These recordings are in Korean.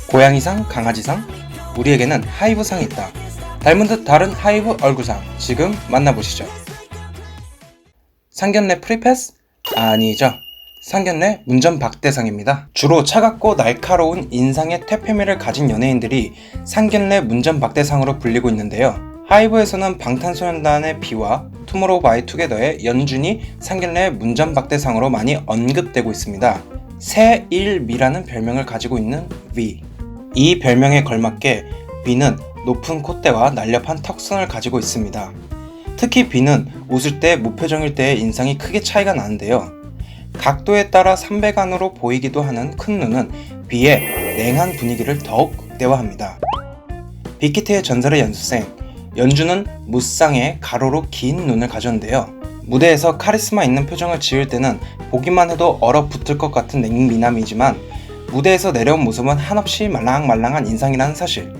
고양이상, 강아지상? 우리에게는 하이브상이 있다. 닮은 듯 다른 하이브 얼굴상, 지금 만나보시죠. 상견례 프리패스? 아니죠. 상견례 문전박대상입니다. 주로 차갑고 날카로운 인상의 퇴폐미를 가진 연예인들이 상견례 문전박대상으로 불리고 있는데요. 하이브에서는 방탄소년단의 B와 투모로우바이투게더의 연준이 상견례 문전박대상으로 많이 언급되고 있습니다. 새일미라는 별명을 가지고 있는 V. 이 별명에 걸맞게 B는 높은 콧대와 날렵한 턱선을 가지고 있습니다. 특히 B는 웃을 때 무표정일 때의 인상이 크게 차이가 나는데요. 각도에 따라 삼백안으로 보이기도 하는 큰 눈은 B의 냉한 분위기를 더욱 극대화합니다. 빅히트의 전설의 연습생, 연준은 무쌍의 가로로 긴 눈을 가졌는데요. 무대에서 카리스마 있는 표정을 지을 때는 보기만 해도 얼어붙을 것 같은 냉미남이지만 무대에서 내려온 모습은 한없이 말랑말랑한 인상이라는 사실.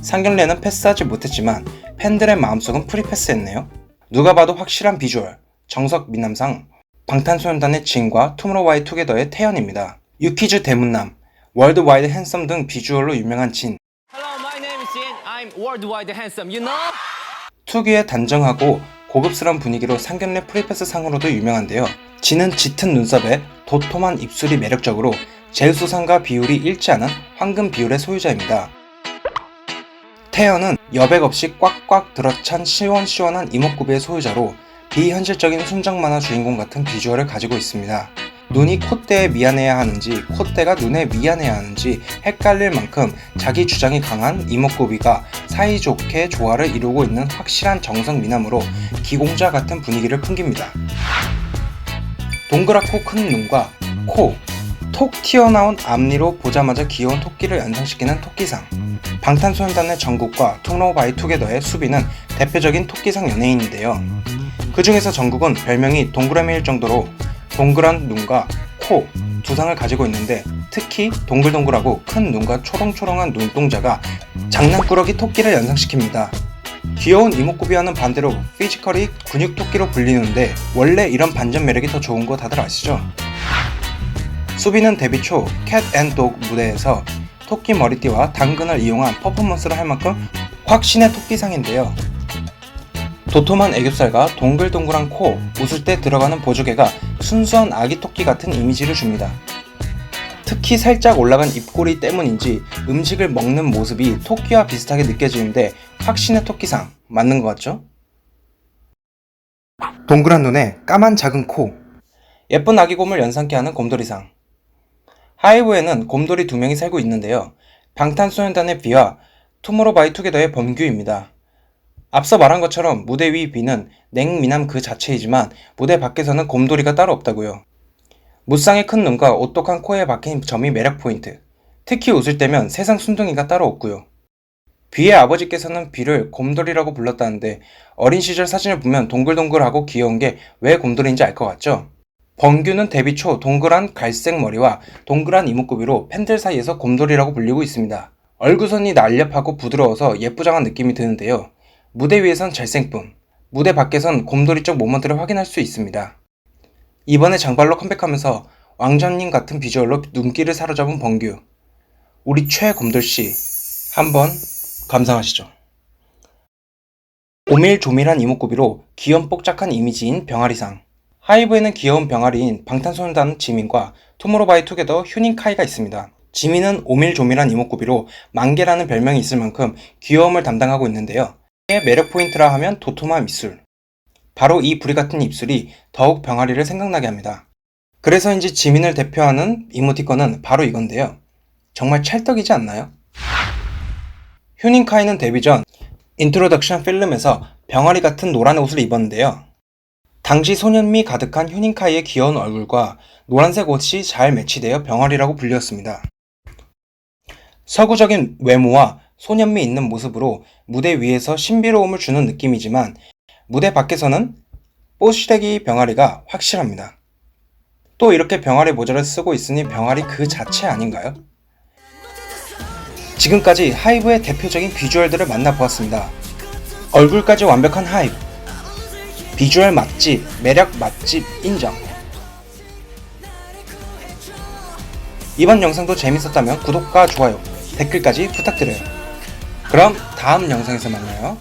상견례는 패스하지 못했지만 팬들의 마음속은 프리패스했네요. 누가 봐도 확실한 비주얼, 정석 미남상, 방탄소년단의 진과 투모로우바이투게더의 태연입니다. 유퀴즈 대문남, 월드와이드 핸섬 등 비주얼로 유명한 진. Hello, my name is Jin. I'm worldwide handsome, you know? 특유의 단정하고 고급스러운 분위기로 상견례 프리패스 상으로도 유명한데요. 진은 짙은 눈썹에 도톰한 입술이 매력적으로 제우스상과 비율이 일치 않은 황금 비율의 소유자입니다. 태연은 여백 없이 꽉꽉 들어찬 시원시원한 이목구비의 소유자로 비현실적인 순정 만화 주인공 같은 비주얼을 가지고 있습니다. 눈이 콧대에 미안해야 하는지 콧대가 눈에 미안해야 하는지 헷갈릴 만큼 자기 주장이 강한 이목구비가 사이좋게 조화를 이루고 있는 확실한 정석 미남으로 기공자 같은 분위기를 풍깁니다. 동그랗고 큰 눈과 코, 톡 튀어나온 앞니로 보자마자 귀여운 토끼를 연상시키는 토끼상. 방탄소년단의 정국과 투모로우바이투게더의 수비는 대표적인 토끼상 연예인인데요. 그 중에서 정국은 별명이 동그라미일 정도로 동그란 눈과 코 두 상을 가지고 있는데 특히 동글동글하고 큰 눈과 초롱초롱한 눈동자가 장난꾸러기 토끼를 연상시킵니다. 귀여운 이목구비와는 반대로 피지컬이 근육토끼로 불리는데 원래 이런 반전 매력이 더 좋은 거 다들 아시죠? 수비는 데뷔 초 캣 앤 독 무대에서 토끼 머리띠와 당근을 이용한 퍼포먼스를 할 만큼 확신의 토끼상인데요. 도톰한 애교살과 동글동글한 코, 웃을 때 들어가는 보조개가 순수한 아기 토끼 같은 이미지를 줍니다. 특히 살짝 올라간 입꼬리 때문인지 음식을 먹는 모습이 토끼와 비슷하게 느껴지는데 확신의 토끼상 맞는 것 같죠? 동그란 눈에 까만 작은 코, 예쁜 아기 곰을 연상케 하는 곰돌이상. 하이브에는 곰돌이 2명이 살고 있는데요. 방탄소년단의 B와 투모로우바이투게더의 범규입니다. 앞서 말한 것처럼 무대 위 B는 냉미남 그 자체이지만 무대 밖에서는 곰돌이가 따로 없다고요. 무쌍의 큰 눈과 오똑한 코에 박힌 점이 매력 포인트. 특히 웃을 때면 세상 순둥이가 따로 없고요. B의 아버지께서는 B를 곰돌이라고 불렀다는데 어린 시절 사진을 보면 동글동글하고 귀여운 게 왜 곰돌이인지 알 것 같죠? 범규는 데뷔 초 동그란 갈색 머리와 동그란 이목구비로 팬들 사이에서 곰돌이라고 불리고 있습니다. 얼굴선이 날렵하고 부드러워서 예쁘장한 느낌이 드는데요. 무대 위에선 잘생쁨, 무대 밖에선 곰돌이 쪽 모먼트를 확인할 수 있습니다. 이번에 장발로 컴백하면서 왕자님 같은 비주얼로 눈길을 사로잡은 범규. 우리 최곰돌씨 한번 감상하시죠. 오밀조밀한 이목구비로 귀염뽀짝한 이미지인 병아리상. 하이브에는 귀여운 병아리인 방탄소년단 지민과 투모로우바이투게더 휴닝카이가 있습니다. 지민은 오밀조밀한 이목구비로 만개라는 별명이 있을 만큼 귀여움을 담당하고 있는데요. 매력 포인트라 하면 도톰한 입술. 바로 이 부리 같은 입술이 더욱 병아리를 생각나게 합니다. 그래서인지 지민을 대표하는 이모티콘은 바로 이건데요. 정말 찰떡이지 않나요? 휴닝카이는 데뷔 전 인트로덕션 필름에서 병아리 같은 노란 옷을 입었는데요. 당시 소년미 가득한 휴닝카이의 귀여운 얼굴과 노란색 옷이 잘 매치되어 병아리라고 불렸습니다. 서구적인 외모와 소년미 있는 모습으로 무대 위에서 신비로움을 주는 느낌이지만 무대 밖에서는 뽀시래기 병아리가 확실합니다. 또 이렇게 병아리 모자를 쓰고 있으니 병아리 그 자체 아닌가요? 지금까지 하이브의 대표적인 비주얼들을 만나보았습니다. 얼굴까지 완벽한 하이브, 비주얼 맛집, 매력 맛집 인정. 이번 영상도 재밌었다면 구독과 좋아요, 댓글까지 부탁드려요. 그럼 다음 영상에서 만나요.